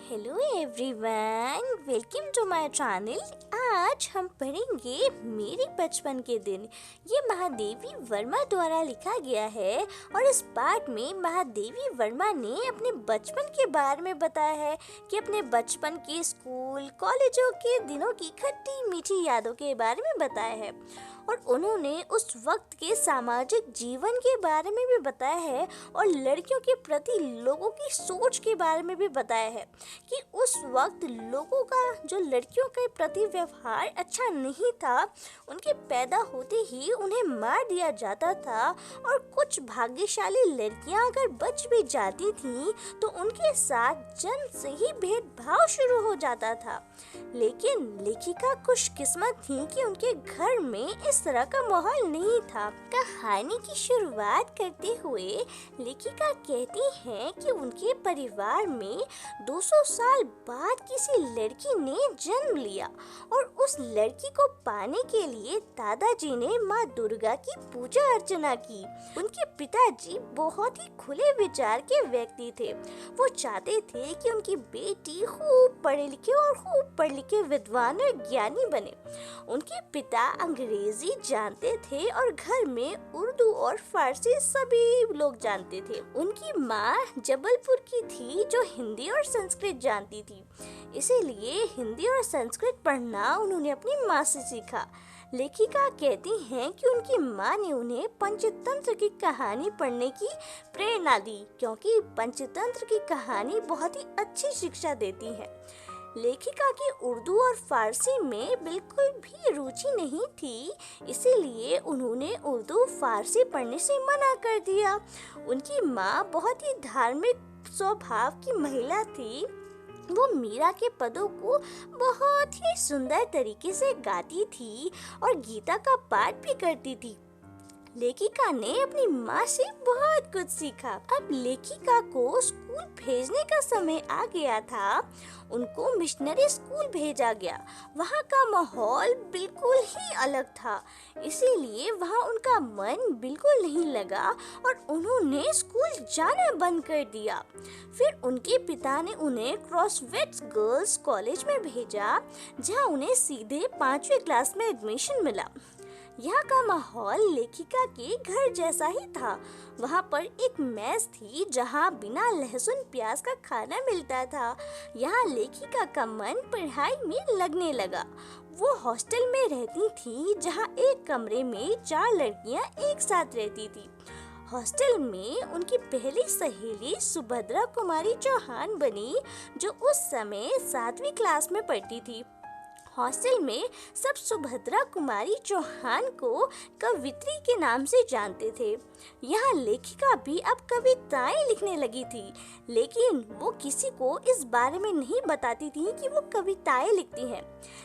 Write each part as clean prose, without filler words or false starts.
Hello everyone, welcome to my channel. आज हम पढ़ेंगे मेरे बचपन के दिन। ये महादेवी वर्मा द्वारा लिखा गया है और इस पाठ में महादेवी वर्मा ने अपने बचपन के बारे में बताया है कि अपने बचपन के स्कूल कॉलेजों के दिनों की खट्टी मीठी यादों के बारे में बताया है और उन्होंने उस वक्त के सामाजिक जीवन के बारे में भी बताया है और लड़कियों के प्रति लोगों की सोच के बारे में भी बताया है कि उस वक्त लोगों का जो लड़कियों के प्रति व्यवहार अच्छा नहीं था। उनके पैदा होते ही उन्हें मार दिया जाता था और कुछ भाग्यशाली लड़कियां अगर बच भी जाती थीं तो उनके साथ जन्म से ही भेदभाव शुरू हो जाता था। लेकिन लेखिका खुशकिस्मत थी कि उनके घर में इस तरह का माहौल नहीं था। कहानी की शुरुआत करते हुए लेखिका कहती हैं कि उनके परिवार में 200 साल बाद किसी लड़की ने जन्म लिया और उस लड़की को पाने के लिए दादाजी ने माँ दुर्गा की पूजा अर्चना की। उनके पिताजी बहुत ही खुले विचार के व्यक्ति थे। वो चाहते थे कि उनकी बेटी खूब पढ़े लिखे विद्वान और ज्ञानी बने। उनके पिता अंग्रेजी जानते थे और घर में उर्दू और फारसी सभी लोग जानते थे। उनकी माँ जबलपुर की थी जो हिंदी और संस्कृत जानती थी, इसीलिए हिंदी और संस्कृत पढ़ना उन्होंने अपनी माँ से सीखा। लेखिका कहती हैं कि उनकी माँ ने उन्हें पंचतंत्र की कहानी पढ़ने की प्रेरणा दी क्योंकि पंचतंत्र की कहानी बहुत ही अच्छी शिक्षा देती है। लेखिका की उर्दू और फारसी में बिल्कुल भी रुचि नहीं थी, इसीलिए उन्होंने उर्दू फारसी पढ़ने से मना कर दिया। उनकी माँ बहुत ही धार्मिक स्वभाव की महिला थी। वो मीरा के पदों को बहुत ही सुंदर तरीके से गाती थी और गीता का पाठ भी करती थी। लेखिका ने अपनी माँ से बहुत कुछ सीखा। अब लेखिका को स्कूल भेजने का समय आ गया था। उनको मिशनरी स्कूल भेजा गया। वहाँ का माहौल बिल्कुल ही अलग था, इसीलिए वहाँ उनका मन बिल्कुल नहीं लगा और उन्होंने स्कूल जाना बंद कर दिया। फिर उनके पिता ने उन्हें क्रॉसवेट्स गर्ल्स कॉलेज में भेजा, जहाँ उन्हें सीधे 5वीं क्लास में एडमिशन मिला। यहाँ का माहौल लेखिका के घर जैसा ही था। वहाँ पर एक मेस थी जहाँ बिना लहसुन प्याज का खाना मिलता था। यहाँ लेखिका का मन पढ़ाई में लगने लगा। वो हॉस्टल में रहती थी जहाँ एक कमरे में 4 लड़कियाँ एक साथ रहती थी। हॉस्टल में उनकी पहली सहेली सुभद्रा कुमारी चौहान बनी जो उस समय 7वीं क्लास में पढ़ती थी। हॉस्टल में सब सुभद्रा कुमारी चौहान को कवित्री के नाम से जानते थे। यहाँ लेखिका भी अब कविताएं लिखने लगी थी, लेकिन वो किसी को इस बारे में नहीं बताती थी कि वो कविताएं लिखती हैं।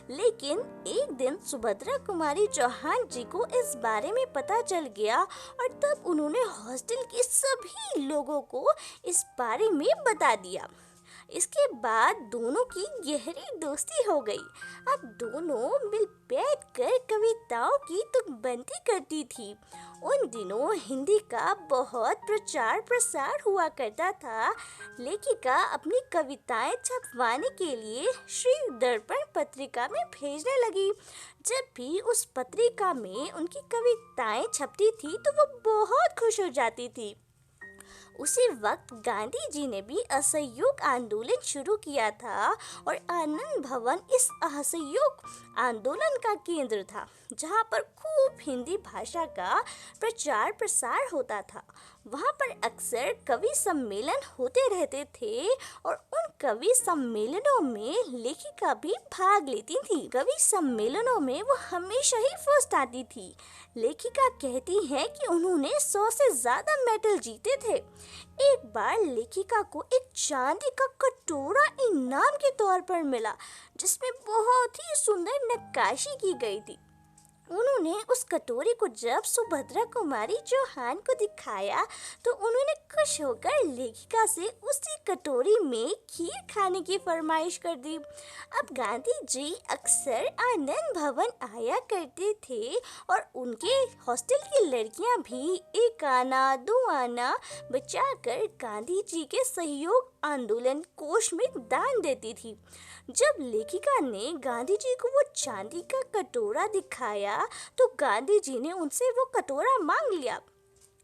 लेकिन एक दिन सुभद्रा कुमारी चौहान जी को इस बारे में पता चल गया और तब उन्होंने हॉस्टल के सभी लोगों को इस बारे में बता दिया। इसके बाद दोनों की गहरी दोस्ती हो गई। अब दोनों मिल बैठकर कविताओं की तुकबंदी करती थी। उन दिनों हिंदी का बहुत प्रचार प्रसार हुआ करता था। लेखिका अपनी कविताएं छपवाने के लिए श्री दर्पण पत्रिका में भेजने लगी। जब भी उस पत्रिका में उनकी कविताएं छपती थी तो वो बहुत खुश हो जाती थी। उसी वक्त गांधी जी ने भी असहयोग आंदोलन शुरू किया था और आनंद भवन इस असहयोग आंदोलन का केंद्र था, जहाँ पर खूब हिंदी भाषा का प्रचार प्रसार होता था। वहाँ पर अक्सर कवि सम्मेलन होते रहते थे और उन कवि सम्मेलनों में लेखिका भी भाग लेती थी। कवि सम्मेलनों में वो हमेशा ही फर्स्ट आती थी। लेखिका कहती है कि उन्होंने 100 से ज्यादा मेडल जीते थे। एक बार लेखिका को एक चांदी का कटोरा इनाम के तौर पर मिला, जिसमें बहुत ही सुंदर नक्काशी की गई थी। उन्होंने उस कटोरे को जब सुभद्रा कुमारी चौहान को दिखाया तो उन्होंने खुश होकर लेखिका से उसी कटोरी में खीर खाने की फरमाइश कर दी। अब गांधी जी अक्सर आनंद भवन आया करते थे और उनके हॉस्टल की लड़कियां भी एक आना दो आना बचाकर गांधी जी के सहयोग आंदोलन कोष में दान देती थी। जब लेखिका ने गांधी जी को वो चांदी का कटोरा दिखाया तो गांधी जी ने उनसे वो कटोरा मांग लिया।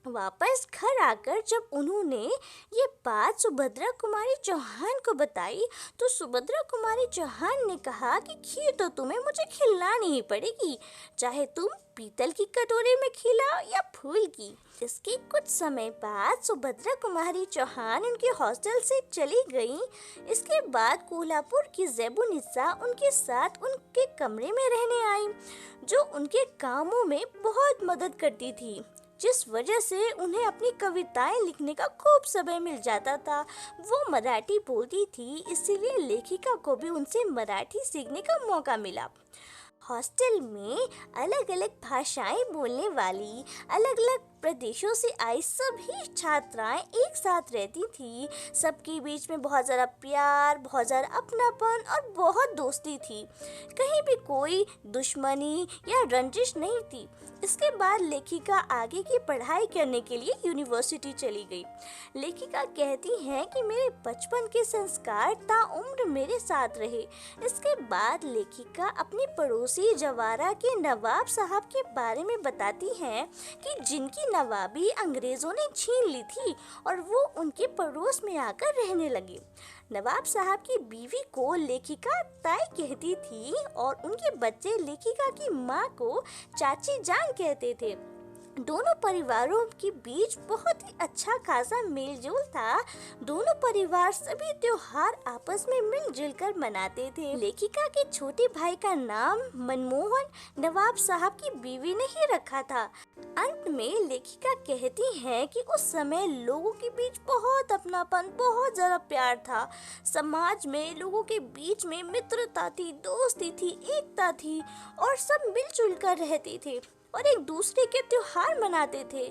वापस घर आकर जब उन्होंने ये बात सुभद्रा कुमारी चौहान को बताई तो सुभद्रा कुमारी चौहान ने कहा कि खीर तो तुम्हें मुझे खिलानी ही पड़ेगी, चाहे तुम पीतल की कटोरे में खिलाओ या फूल की। इसके कुछ समय बाद सुभद्रा कुमारी चौहान उनके हॉस्टल से चली गईं। इसके बाद कोल्हापुर की ज़ैबुनिसा उनके साथ उनके कमरे में रहने आई, जो उनके कामों में बहुत मदद करती थी, जिस वजह से उन्हें अपनी कविताएं लिखने का खूब समय मिल जाता था। वो मराठी बोलती थी, इसीलिए लेखिका को भी उनसे मराठी सीखने का मौका मिला। हॉस्टल में अलग अलग भाषाएं बोलने वाली अलग अलग प्रदेशों से आई सभी छात्राएं एक साथ रहती थी। सबके बीच में बहुत ज़्यादा प्यार, बहुत ज़्यादा अपनापन और बहुत दोस्ती थी। कहीं भी कोई दुश्मनी या रंजिश नहीं थी। इसके बाद लेखिका आगे की पढ़ाई करने के लिए यूनिवर्सिटी चली गई। लेखिका कहती हैं कि मेरे बचपन के संस्कार ताउम्र मेरे साथ रहे। इसके बाद लेखिका अपनी पड़ोसी जवारा के नवाब साहब के बारे में बताती हैं कि जिनकी नवाबी अंग्रेजों ने छीन ली थी और वो उनके पड़ोस में आकर रहने लगे। नवाब साहब की बीवी को लेखिका ताई कहती थी और उनके बच्चे लेखिका की माँ को चाची जान कहते थे। दोनों परिवारों के बीच बहुत ही अच्छा खासा मेलजोल था। दोनों परिवार सभी त्योहार आपस में मिलजुल कर मनाते थे। लेखिका के छोटे भाई का नाम मनमोहन नवाब साहब की बीवी ने ही रखा था। अंत में लेखिका कहती हैं कि उस समय लोगों के बीच बहुत अपनापन, बहुत ज़्यादा प्यार था। समाज में लोगों के बीच में मित्रता थी, दोस्ती थी, एकता थी और सब मिलजुल कर रहते थे और एक दूसरे के त्योहार मनाते थे।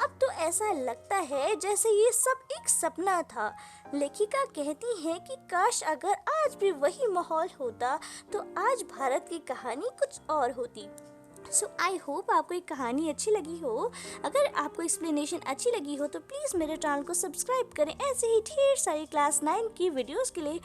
अब तो ऐसा लगता है जैसे ये सब एक सपना था। लेखिका कहती हैं कि काश अगर आज भी वही माहौल होता तो आज भारत की कहानी कुछ और होती। सो आई होप आपको ये कहानी अच्छी लगी हो। अगर आपको एक्सप्लेनेशन अच्छी लगी हो तो प्लीज़ मेरे चैनल को सब्सक्राइब करें ऐसे ही ढेर सारी क्लास 9 की वीडियोस के लिए।